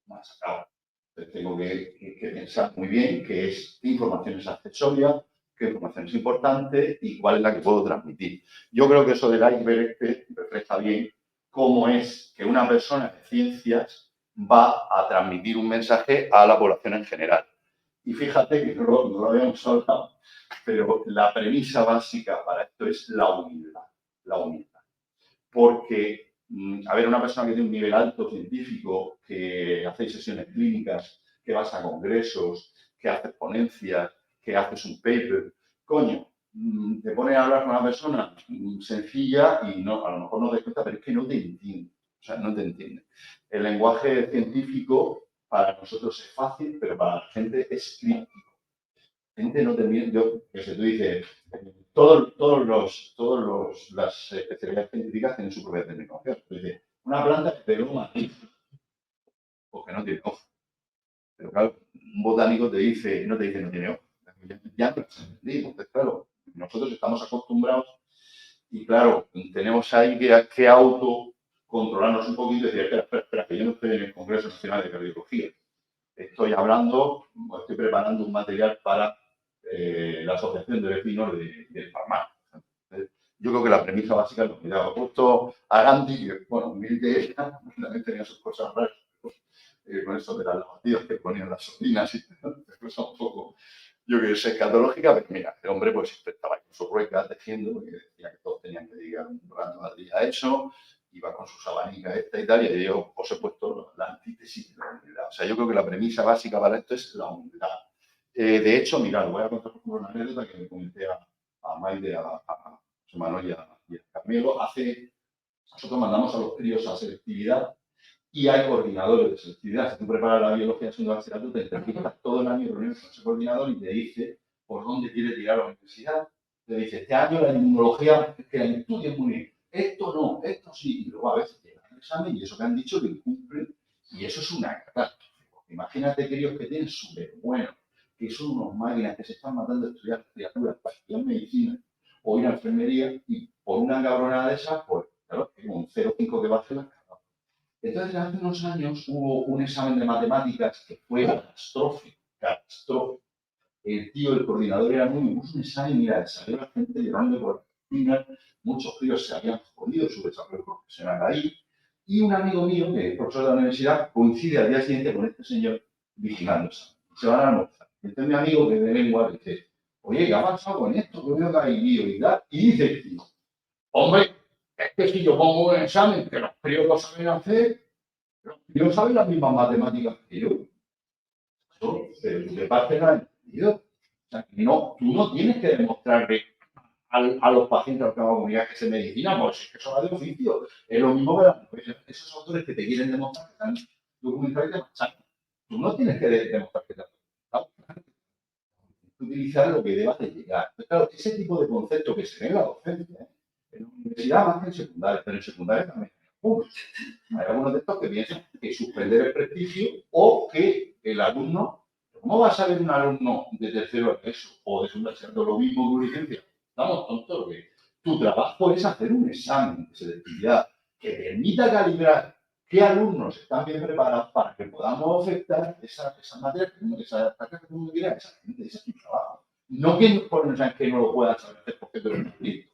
me ha sacado. Entonces tengo que pensar muy bien qué información es accesoria, qué información es importante y cuál es la que puedo transmitir. Yo creo que eso del iceberg refleja bien cómo es que una persona de ciencias va a transmitir un mensaje a la población en general. Y fíjate que no lo habíamos hablado, pero la premisa básica para esto es la humildad. La humildad. Porque, a ver, una persona que tiene un nivel alto científico, que hace sesiones clínicas, que vas a congresos, que haces ponencias, que haces un paper, coño, te pones a hablar con una persona sencilla y no, a lo mejor no te cuenta, pero es que no te entiende. O sea, no te entiende. El lenguaje científico para nosotros es fácil, pero para la gente es crítico. La gente no te entiende. Yo, que sé, tú dices, todas las especialidades científicas tienen su propia terminología. Dice, una planta que te loma aquí, porque no tiene hoja. Pero claro, un botánico te dice, no tiene hoja. Ya no lo entendí, porque claro, nosotros estamos acostumbrados y claro, tenemos ahí que autocontrolarnos un poquito y decir, espera, que yo no estoy en el Congreso Nacional de Cardiología. estoy preparando un material para la Asociación de Vecinos del Palmar. Yo creo que la premisa básica es lo que ya he puesto a Gandhi, que, bueno, humilde también tenía sus cosas raras, con eso de las lavativas que ponían las sobrinas y cosa un poco, yo creo que es escatológica, pero mira, el hombre pues siempre estaba ahí con sus ruecas tejiendo, porque decía que todos tenían que dedicar un rato al día a eso, iba con sus abanicas esta y tal, y yo os he puesto la antítesis de la humildad. O sea, yo creo que la premisa básica para esto es la humildad. De hecho, mirad, voy a contar una anécdota que me comenté a Maide, a José Manuel y a Carmelo. Nosotros mandamos a los críos a selectividad y hay coordinadores de selectividad. Si tú preparas la biología en bachillerato, te entrevistas todo el año reuniones con ese coordinador y te dice por dónde quiere tirar la universidad. Te dice, este año la inmunología que la estudies muy bien. Esto no, esto sí. Y luego a veces llega el examen y eso que han dicho lo incumplen. Y eso es una catástrofe. Imagínate críos que tienen súper bueno, que son unos máquinas que se están matando a estudiar criaturas para estudiar medicina o ir a enfermería y por una cabronada de esas, pues, claro, es un 0,5 que va a hacer la cagada. Entonces, hace unos años hubo un examen de matemáticas que fue catastrófico. El coordinador era muy, un examen, mira, salió la gente llorando por la cocina, muchos críos se habían jodido su desarrollo profesional ahí, y un amigo mío, que es profesor de la universidad, coincide al día siguiente con este señor vigilándose. Se van a almorzar. Entonces mi amigo, que de lengua, dice, oye, ¿qué ha pasado con esto? Que veo que hay lío y tal. Y dice el tío, hombre, es que si yo pongo un examen que los críos lo saben hacer, los críos saben las mismas matemáticas que yo. Pero tu parte no ha entendido. O sea, que no, tú no tienes que demostrarle a los pacientes, a los que van a comunicar que se medicina, pues es que eso va de oficio. Es lo mismo que esos autores que te quieren demostrar que están documentados y te machacan. Tú no tienes que demostrar que te han documentado. Utilizar lo que debas de llegar. Pero claro, ese tipo de concepto que se ve en la docencia, en la universidad más que en secundaria, pero en secundaria también. Hay algunos de estos que piensan que suspender el prestigio o que el alumno, ¿cómo va a saber un alumno de tercero de eso o de segundo haciendo lo mismo que una licencia? Estamos tontos, que tu trabajo es hacer un examen de selectividad que permita calibrar qué alumnos están bien preparados para que podamos afectar esa materia, esa taca que tú quieras, esa gente, ese es tu trabajo. No que no lo puedas saber hacer porque tú eres un listo.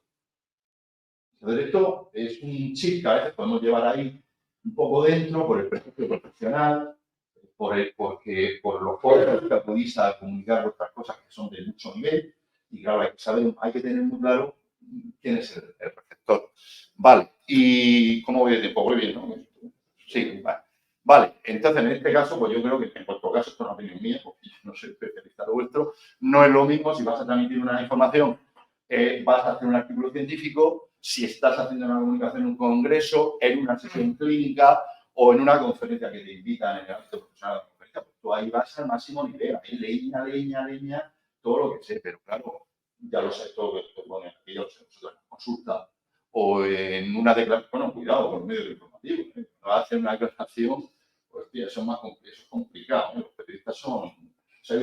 Entonces, esto es un chip que a veces podemos llevar ahí un poco dentro por el prestigio profesional, por los foros que acudís a comunicar otras cosas que son de mucho nivel. Y claro, hay que tener muy claro quién es el receptor. Vale, ¿y cómo voy de tiempo? Voy bien, ¿no? Sí, vale. Vale, entonces en este caso, pues yo creo que en vuestro caso, esto es una opinión mía, porque yo no soy especialista de lo vuestro, no es lo mismo si vas a transmitir una información, vas a hacer un artículo científico, si estás haciendo una comunicación en un congreso, en una sesión clínica o en una conferencia que te invitan en el ámbito profesional de la conferencia, pues tú ahí vas al máximo nivel, ahí leña, todo lo que sé, pero claro, ya lo sé, todo lo que te ponen aquí, ya lo sé, nosotros en la consulta o en una declaración, bueno, cuidado con los medios informativos, vas a hacer una declaración, pues tío, eso es complicado, los periodistas son... Los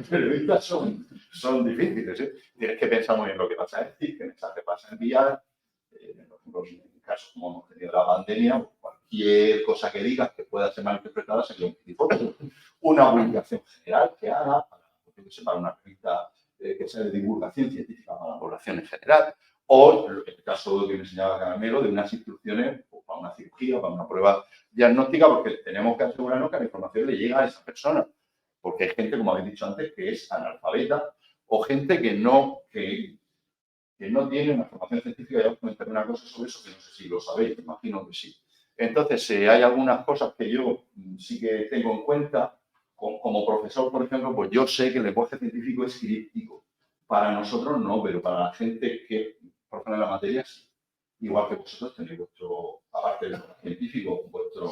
periodistas son difíciles, ¿eh? Tienes que pensar muy bien lo que vas a decir, qué mensaje vas a enviar. Por ejemplo, en casos como hemos tenido la pandemia, cualquier cosa que digas que pueda ser malinterpretada sería un tipo. Una publicación general que haga para una revista que sea de divulgación científica para la población en general. O en el caso que me enseñaba Carmelo, de unas instrucciones para una cirugía, para una prueba diagnóstica, porque tenemos que asegurarnos que la información le llega a esa persona. Porque hay gente, como habéis dicho antes, que es analfabeta o gente que no tiene una formación científica. Ya os comentaré una cosa sobre eso, que no sé si lo sabéis, imagino que sí. Entonces, hay algunas cosas que yo sí que tengo en cuenta. Como profesor, por ejemplo, pues yo sé que el lenguaje científico es críptico. Para nosotros no, pero para la gente que profana la materia sí. Igual que vosotros tenéis vuestro, aparte del científico, vuestro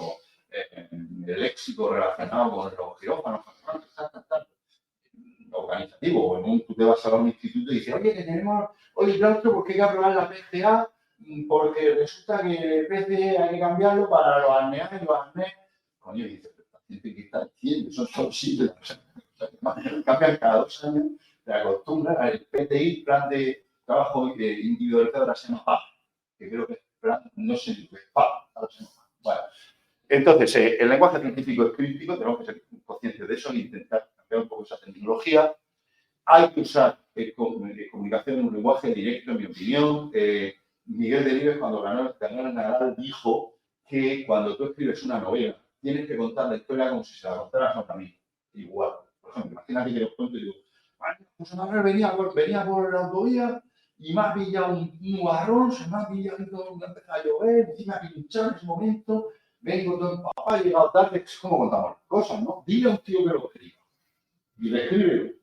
léxico relacionado con los quirófanos, organizativo. Tú te vas a un instituto y dices, oye, que tenemos hoy claustro porque hay que aprobar la PCA, porque resulta que el PC hay que cambiarlo para los arneas y los arnés. Coño, y dices, pero la gente que está diciendo, eso son simples. Cambian cada 2 años, te acostumbras al PTI, plan de trabajo individualizado, ahora se llama PAP, que creo que es plan, no sé, PAP, ahora se llama PAP. Bueno, Entonces, el lenguaje científico es crítico, tenemos que ser conscientes de eso e intentar cambiar un poco esa terminología. Hay que usar comunicación en un lenguaje directo, en mi opinión. Miguel Delibes, cuando ganó el Nadal, dijo que cuando tú escribes una novela, tienes que contar la historia como si se la contaras a un amigo. Igual. Por ejemplo, imagínate que yo cuento y digo, José Manuel venía por la autovía y me ha pillado un nubarrón, se me ha pillado, me ha empezado a llover, encima me ha pinchado en ese momento, vengo todo empapado, he llegado tarde, es como contamos las cosas, ¿no? Dile a un tío que lo escriba. Y le escribe.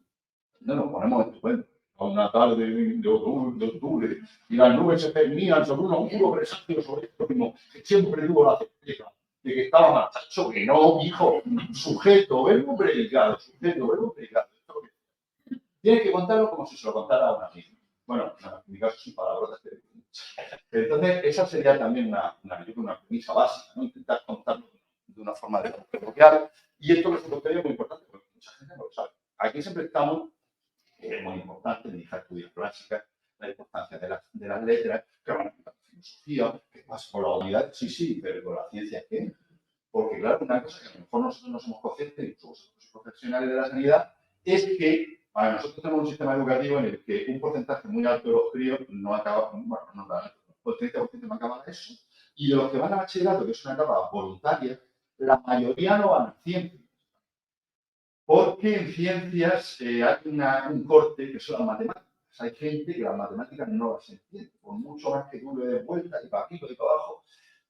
No nos ponemos estupendos. A una tarde de octubre y las nubes se cernían sobre un oscuro presagio sobre esto mismo, que siempre tuvo la certeza de que estaba marchando, que no, hijo, sujeto, verbo, predicado, sujeto, verbo, predicado. Tienes que contarlo como si se lo contara a un amigo. Bueno, en mi caso sin palabrotas. Entonces, esa sería también una premisa básica, ¿no? Intentar contarlo de una forma coloquial. Y esto que es muy importante, porque mucha gente no lo sabe. Aquí siempre estamos, es muy importante, en hija estudios clásicas, la importancia de las letras, que van a la filosofía, que pasa por la humanidad, sí, pero con la ciencia, ¿qué? Porque, claro, una cosa que a lo mejor nosotros no somos conscientes, incluso los profesionales de la sanidad, es que nosotros tenemos un sistema educativo en el que un porcentaje muy alto de los críos no acaba, bueno, no da, el 30% no acaba de eso, y de los que van a bachillerato, que es una etapa voluntaria, la mayoría no van a ciencias. Porque en ciencias hay un corte que son las matemáticas. Hay gente que las matemáticas no las entiende. Por mucho más que tú le des vuelta y para aquí y para abajo,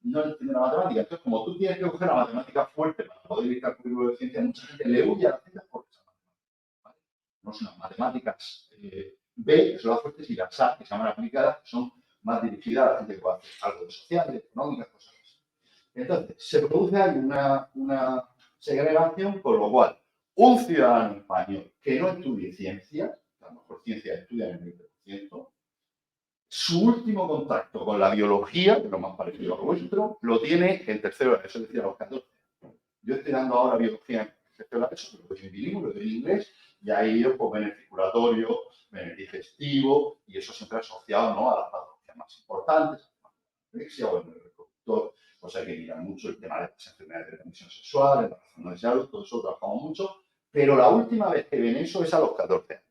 no entiende la matemática. Entonces, como tú tienes que coger la matemática fuerte para poder ir al currículo de ciencias, mucha gente le huye a las ciencias porque esas matemáticas, ¿vale? No son las matemáticas B, que son las fuertes, y las A, que se llaman aplicadas, que son más dirigidas a la gente que puede hacer algo de social, de económicas, cosas así. Entonces, se produce ahí una segregación, con lo cual un ciudadano español que no estudie ciencias, a lo mejor ciencias estudia en el 20%, su último contacto con la biología, que es lo más parecido a lo vuestro, lo tiene en tercero de eso, es decir, a los 14. Yo estoy dando ahora biología en tercero de eso, lo doy en bilingüe, lo doy en inglés, y ahí pues ven el circulatorio, ven el digestivo, y eso siempre asociado, ¿no?, a las patologías más importantes, la anorexia o el reproductor. Pues hay que mirar mucho el tema de las enfermedades de transmisión sexual, el embarazo no deseado, todo eso lo trabajamos mucho, pero la última vez que ven eso es a los 14 años.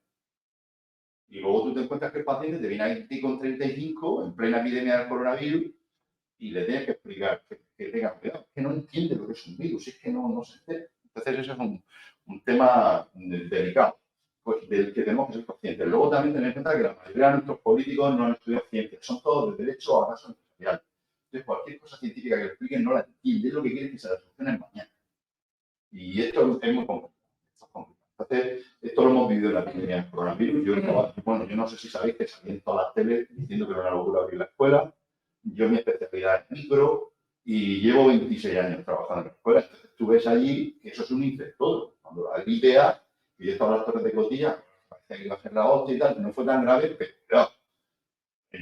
Y luego tú te encuentras que el paciente te viene aquí con 35, en plena epidemia del coronavirus, y le tienes que explicar que tenga cuidado, que no entiende lo que es un virus, es que no se entiende. Entonces, ese es un tema delicado, pues, del que tenemos que ser conscientes. Luego también tener en cuenta que la mayoría de nuestros políticos no han estudiado ciencia, son todos de derecho o acaso empresarial. Entonces, cualquier cosa científica que le expliquen no la entiende, es lo que quiere que se la solucione mañana. Y esto es muy complicado. Entonces, esto lo hemos vivido en la epidemia del coronavirus. Yo no sé si sabéis que salí en todas las teles diciendo que era una locura abrir la escuela. Yo mi especialidad es micro y llevo 26 años trabajando en la escuela. Entonces, tú ves allí que eso es un infector. Cuando la gripe A, y yo estaba en las Torres de Cotilla, parecía que iba a ser la hostia y tal, no fue tan grave, pero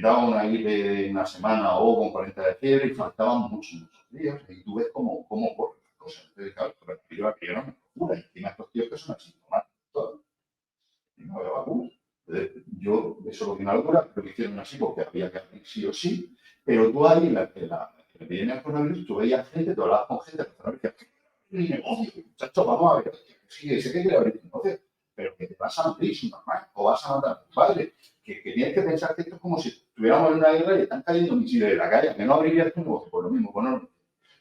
daba una gripe de una semana o con 40 de fiebre y faltaban muchos días. Y tú ves cómo corren las cosas. Entonces, claro, aquello no me procura. Y encima estos tíos que son asintomáticos. Y no había vacunas. Entonces, yo, eso lo vi una locura, pero lo hicieron así porque había que abrir sí o sí. Pero tú ahí en la epidemia del coronavirus, tú veías gente, tú hablabas con gente, mi negocio, muchachos, vamos a ver, sí, sé que quiere abrir tu negocio, pero que te vas a abrir sin mamá, o vas a matar a tu padre, que tienes que pensar que esto es como si estuviéramos en una guerra y están cayendo misiles de la calle, que no abrirías tu negocio por lo mismo,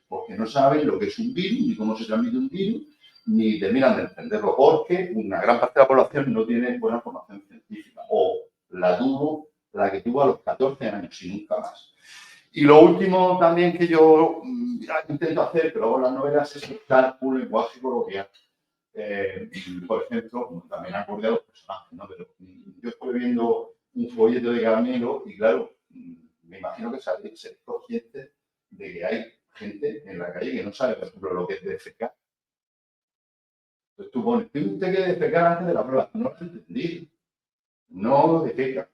porque no saben lo que es un virus, ni cómo se transmite un virus, ni terminan de entenderlo, porque una gran parte de la población no tiene buena formación científica, o la que tuvo a los 14 años y nunca más. Y lo último también que yo intento hacer, pero hago en las novelas, es buscar un lenguaje coloquial. Por ejemplo, también acorde a los personajes, ¿no? Pero yo estoy viendo un folleto de Caramelo y, claro, me imagino que seréis conscientes de que hay gente en la calle que no sabe, por ejemplo, lo que es defecar. Entonces tú pones, ¿usted quiere defecar antes de la prueba? No lo entendí. No defeca.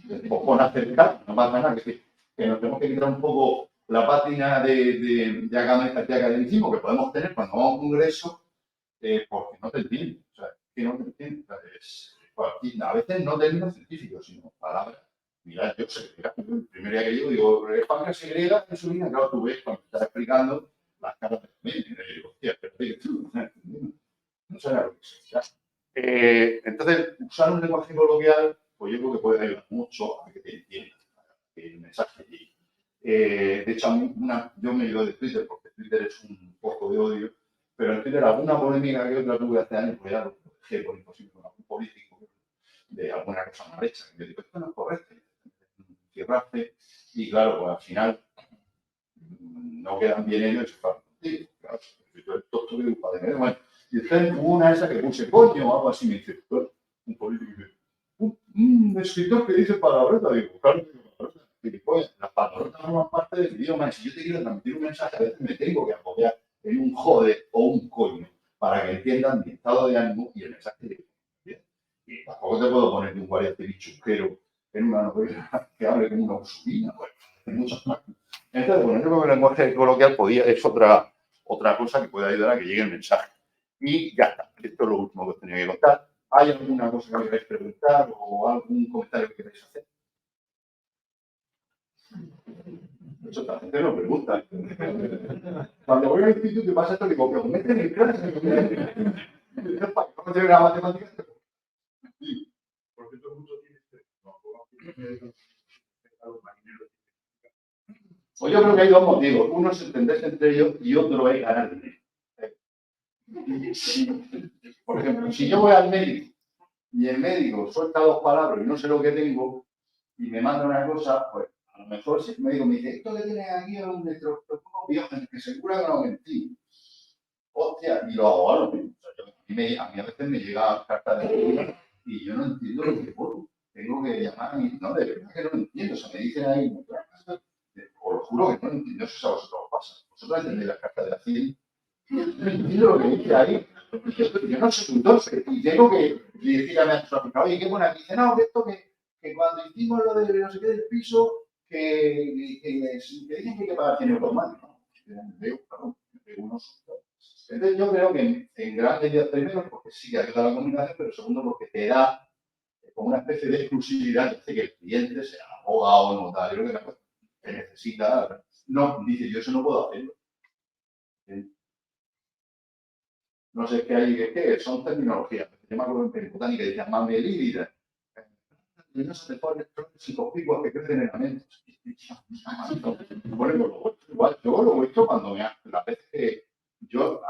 Pues pon acercar, no pasa nada, que nos tenemos que quitar un poco la pátina de academicismo que podemos tener cuando vamos a un congreso, porque no te entienden. O sea, que no te entienden. A veces no términos científicos, sino palabras. Mira, yo sé, el primer día que llego, digo, el páncreas segrega insulina, claro, tú ves cuando estás explicando las caras de mí, hostia, pero no sé lo que sea. Entonces, usar un lenguaje coloquial, pues yo creo que puede ayudar mucho a que te entiendas el mensaje. De hecho, yo me he ido de Twitter porque Twitter es un poco de odio, pero en Twitter alguna polémica que otra tuve hace años, pues ya lo dejé por imposible con algún político de alguna cosa mal hecha. Yo digo, esto no es correcto, cierraste, y claro, pues al final no quedan bien ellos y se paran contigo. Claro, esto es un padre. Bueno, y entonces hubo una esa que puse coño o algo así, me dice, un político dice, un escritor que dice palabrota, digo, claro, las palabrotas forman parte del idioma. Si yo te quiero transmitir un mensaje, a veces me tengo que apoyar en un joder o un coño para que entiendan mi estado de ánimo y el mensaje de y tampoco te puedo poner de un guardia civil chusquero en una novela que hable como una usurina. Bueno, hay muchas cosas. Entonces, bueno, yo creo que el lenguaje coloquial es otra cosa que puede ayudar a que llegue el mensaje. Y ya está. Esto es lo último que os tenía que contar. ¿Hay alguna cosa que me queráis preguntar o algún comentario que queráis hacer? Eso la gente lo pregunta. Cuando voy al instituto y pasa esto, digo, que os meten en clase. ¿Cómo te la matemática? Porque todo el mundo tiene Pues yo creo que hay dos motivos. Uno es entenderse entre ellos y otro es ganar dinero. Por ejemplo, si yo voy al médico y el médico suelta dos palabras y no sé lo que tengo y me manda una cosa, pues a lo mejor si el médico me dice, esto que tienes aquí es un biógeno que se cura con aumentín. Hostia, y lo hago a lo mismo. A mí a veces me llega carta de ayuda y yo no entiendo lo que puedo. Tengo que llamar y no, de verdad que no lo entiendo. O sea, me dicen ahí, os lo juro que no lo entiendo. No sé si a vosotros os pasa. Vosotros entendéis las cartas de la CIL. No entiendo lo que dice ahí. Yo no soy tutor y tengo que decir a mi asesor, oye, qué buena. Y dice, no, que esto que cuando hicimos lo de no sé qué del piso, que dicen que hay que pagar 100 euros más. No, entonces yo creo que en gran medida, primero, porque sí que ayuda a la comunicación, pero segundo, porque te da como una especie de exclusividad que hace que el cliente, sea abogado, notario, que necesita, no, dice, yo eso no puedo hacerlo. No sé qué hay, que son terminologías. Yo me acuerdo en botánica que decían mamelídida. No se te ponen psicopicos que crecen en la mente. Bueno, igual, yo lo he hecho cuando las veces que yo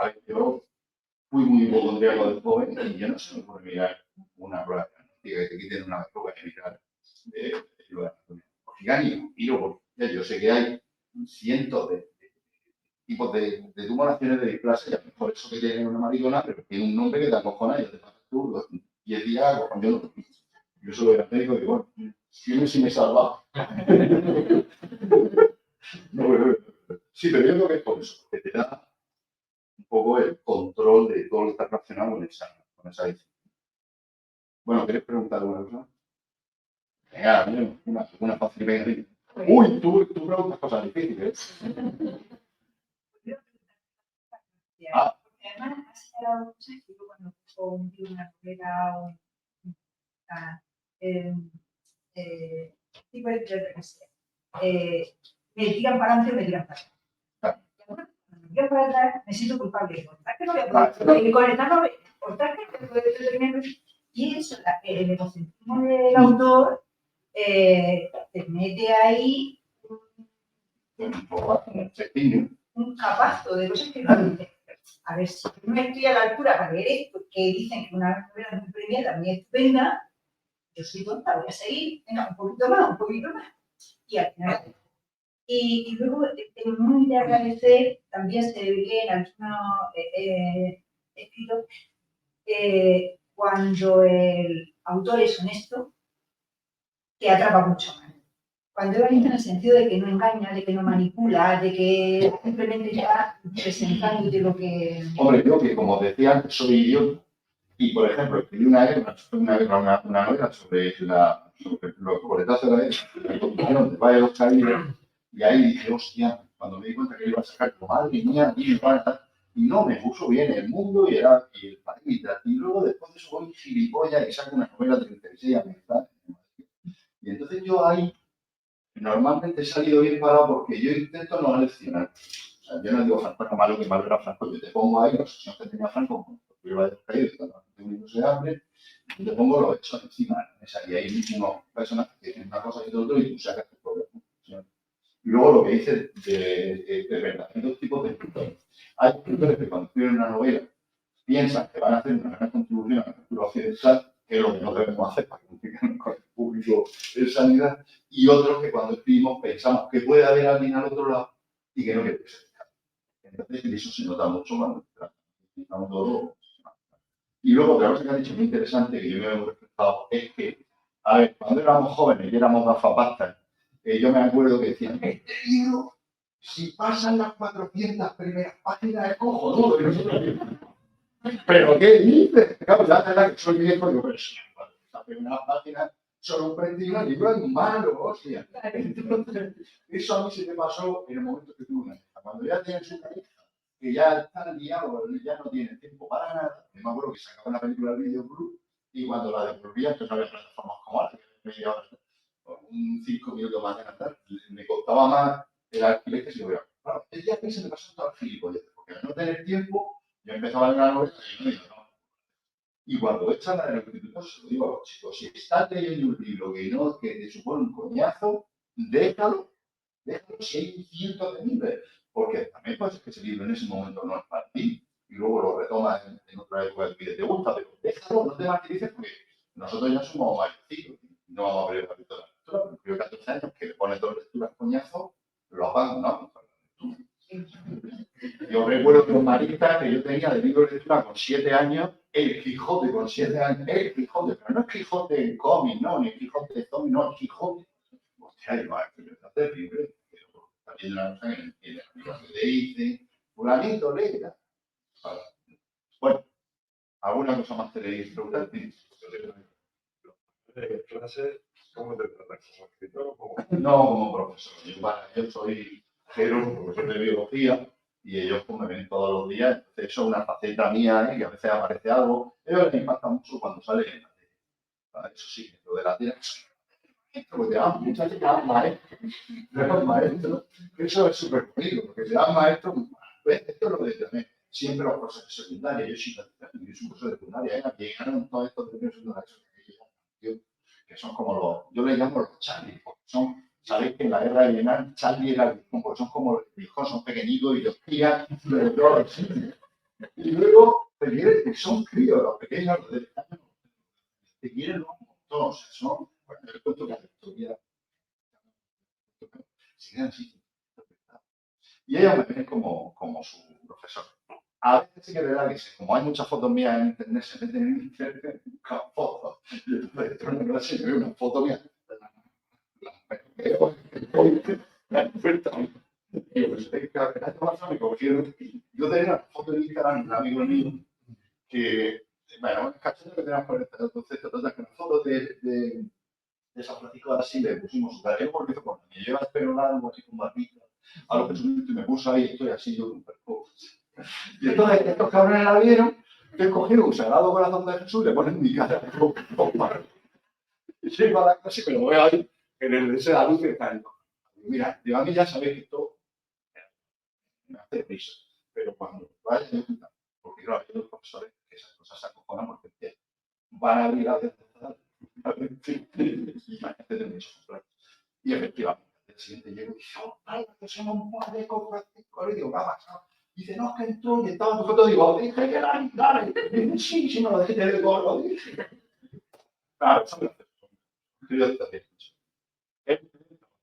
fui muy hipocondríaco de joven y yo no sé por mirar una prueba diagnóstica que te quiten una prueba general de porque yo sé que hay cientos de tipos de tumoraciones de displasia, y a lo mejor eso que tiene una maricona, pero tiene un nombre que te acojona y te pasas tú 10 días cogiendo. Yo solo era médico y digo, bueno, dime si me he salvado. Sí, pero yo creo que es por eso, que te da un poco el control de todo lo que está relacionado con esa disciplina. Bueno, ¿quieres preguntar alguna cosa? Venga, una fácil. Uy, tú preguntas cosas difíciles. Porque además has generado cosas que yo cuando busco una novela o tipo de que sea, me tiran para adelante o me tiran para atrás. Cuando me tiran para atrás me siento culpable. ¿Por qué no voy a poder conectarlo? ¿Por qué no voy a poder tener? Y eso, el egocentrismo del autor te mete ahí un capazo de cosas que no dices. A ver, si no estoy a la altura para leer esto, que dicen que una novela muy premiada, muy estupenda, yo soy tonta, voy a seguir, venga, un poquito más, y al final. Y luego, es muy de agradecer, también se ve en algunos escritos, cuando el autor es honesto, te atrapa mucho más. Cuando es honesto en el sentido de que no engaña, de que no manipula, de que simplemente está presentándote lo que... Hombre, yo que como decía, soy idiota. Y, por ejemplo, escribí una novela sobre los coletazos de la guerra, de Valle de los Caídos, y ahí dije, hostia, cuando me di cuenta que iba a sacar, madre mía, y no me puso bien el mundo y el país. Y luego después de eso voy gilipollas y saco una novela de 36 amistades. Y entonces yo ahí normalmente he salido bien parado porque yo intento no leccionar. O sea, yo no digo Franco era malo, que malo era Franco. Yo te pongo ahí la obsesión que tenía Franco con que iba a caído, de hambre, y te pongo lo hecho encima de la mesa. Y hay unos personajes que tienen una cosa y de otro, y tú sacas tu propia conclusión. Y luego lo que dice de verdad, hay dos tipos de escritores. Hay escritores que cuando escriben una novela piensan que van a hacer una gran contribución a la cultura occidental, que es lo que no debemos hacer para comunicarnos con el público en sanidad, y otros que cuando escribimos pensamos que puede haber alguien al otro lado y que no quiere ser. Entonces, eso se nota mucho cuando estamos todos. Y luego, otra cosa que han dicho muy interesante, que yo me he reflejado, es que, a ver, cuando éramos jóvenes y éramos gafapastas, yo me acuerdo que decían, este libro, si pasan las 400 primeras páginas, es cojonudo. ¿Pero qué dices? Claro, ya verdad que soy viejo, digo, pero sí, las primeras páginas son un prendino, el libro es malo, hostia. Entonces, eso a mí se me pasó en el momento que tuve una hija. Cuando ya tienes una hija, que ya está liado, ya no tiene tiempo para nada. Yo me acuerdo que sacaba una película del Videoclub y cuando la devolvía, entonces no había plataformas como ahora, que media hora, un 5 minutos más de andar, me costaba más el alquiler que si lo hubiera. Claro, el día que se me pasó todo el gilipollas, porque al no tener tiempo, yo empezaba a leer la novela y no iba, ¿no? Y cuando echan la del instituto, se lo digo a los chicos, si estás leyendo un libro que te supone un coñazo, déjalo si hay cientos de miles, porque también puede ser que ese libro en ese momento no es para ti, y luego lo retomas en otra época que te gusta, pero déjalo, no te martirices, porque nosotros ya somos mayorcitos, no vamos a ver el capítulo de la lectura, pero creo que 14 años que le pones dos lecturas coñazo, lo abandonamos. Yo recuerdo con Marita que yo tenía de libro de lectura con 7 años, El Quijote con 7 años, El Quijote, pero no es Quijote en cómic, no, ni el Quijote de zombie, no, el Quijote. Hostia, yo, está terrible. También una cosa en el libro que dice, fulanito, letra. Bueno, ¿alguna cosa más tenéis que preguntar? ¿Clase? ¿Cómo te tratas? ¿Como escritor o como...? No como profesor. Yo soy profesor de biología, y ellos pues, me ven todos los días. Entonces, eso es una faceta mía, que a veces aparece algo. Ellos les impacta mucho cuando sale en la tele. Eso sí, lo de la tele. Porque te dan muchas maestro. Te dan maestro. Eso es súper bonito, porque te dan maestro. Esto es lo que también. Siempre los profesores secundarios. Yo soy un profesor de secundaria. Llegaron todos estos premios secundarios que son como los. Yo les llamo los Charlie, porque son. Sabéis que en la guerra de Vietnam, Charlie era el hijo, porque son como los hijos, son pequeñitos y los crían. Y luego te quieren, que son críos, los pequeños, los de años, te quieren un montón, o sea, son. Bueno, el cuento que la historia. Y ellos me ven como su profesor. A veces sí que es verdad que como hay muchas fotos mías en internet, se meten en internet con fotos. Y entonces entro en una clase y me veo una foto mía. Yo tenía una foto de Instagram de un amigo mío que, bueno, es cachorro que tenemos por el concepto, total, que una foto de San Francisco de Asís le pusimos su carrera porque hizo con me lleva el pelo largo, así con barbita, a lo que subiste me puso ahí, estoy así yo con perco. Y entonces estos cabrones la vieron, que cogieron un sagrado corazón de Jesús y le ponen mi cara con barba. Y se iba a la clase y me lo veo ahí, en el de esa luz que está ahí. Mira, digo, a mí ya sabéis que esto me hace risa, pero cuando vaya a juntar, porque claro, hay los profesores que esas cosas se acojonan porque van a abrir la y efectivamente, el siguiente llego y dice, oh, vaya, que somos un par de Francisco, y digo, ¿qué ha pasado? Dice, no, es que entró y estaba tu foto, digo, dije que era dale. Dice, sí, no lo dejé de gordo, dije. Claro, eso me hace también. Es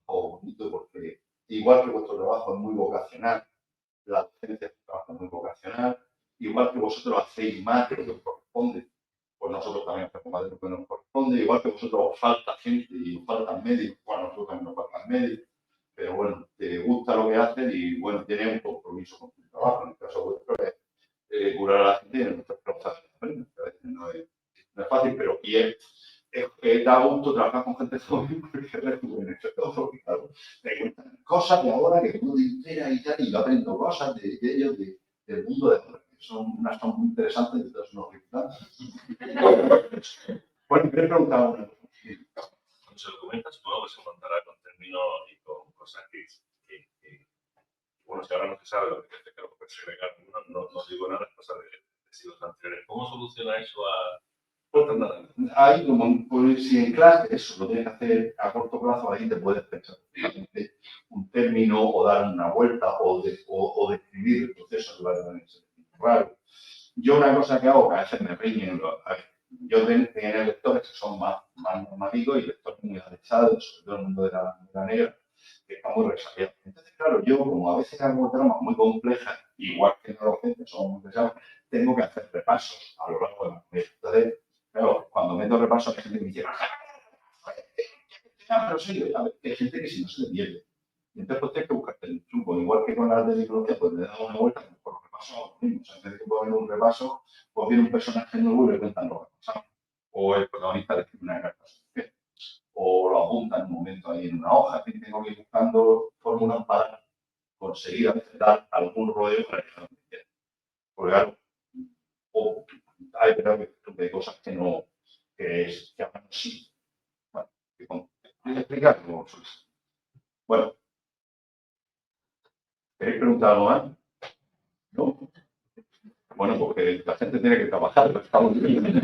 bonito porque, igual que vuestro trabajo es muy vocacional, la docencia es un trabajo muy vocacional, igual que vosotros hacéis más de lo que os corresponde, pues nosotros también hacemos más de lo que nos corresponde, igual que vosotros os falta gente y os faltan médicos, bueno, nosotros también nos faltan médicos, pero bueno, te gusta lo que haces y bueno, tienes un compromiso con tu trabajo, en el caso vuestro es curar a la gente y en nuestros trabajos a veces no es fácil, pero da gusto trabajar con gente joven porque rejuvenece todo, claro, te cuentan cosas de ahora que tú te enteras y tal, y yo aprendo cosas de ellos, del mundo de ahora, que son muy interesantes y otras no Bueno, me he preguntado una cosa. Cuando se lo comentas, supongo que se montará con términos y con cosas que bueno, bueno, si ahora no se sabe lo que es que lo puede segregar, no digo nada, es cosa de siglos anteriores. ¿Cómo soluciona eso a...? No, nada. Hay como, pues, si en clase eso lo tienes que hacer a corto plazo, ahí te puedes pensar un término o dar una vuelta o describir el proceso de la claro. Yo una cosa que hago, que a veces me riñen, yo tengo lectores que son más normalitos y lectores muy adechados, sobre todo el mundo de la negra, que está muy resabiados. Entonces, claro, yo como a veces hago tramas muy complejas, igual que no los docentes son muy pesados, tengo que hacer repasos a lo largo de la novela. Entonces, claro, cuando meto repasos, hay gente que me dice, pero sí, hay gente que si no se le pierde. Y entonces pues, tienes que buscarte el truco. Igual que con las de biología, pues le damos una vuelta por los repasos. O sea, en vez de que poner un repaso, pues viene un personaje nuevo y le cuentan lo que ha pasado. O el protagonista le escribe una carta. O lo apunta en un momento ahí en una hoja. En fin, tengo que ir buscando fórmulas para conseguir a veces dar algún rodeo para que no me entienda. Porque claro, hay cosas que no, que hablan así. Bueno, que explicar cómo son. Bueno, ¿queréis preguntar algo más? ¿No? Bueno, porque la gente tiene que trabajar, ¿no? Estamos bien.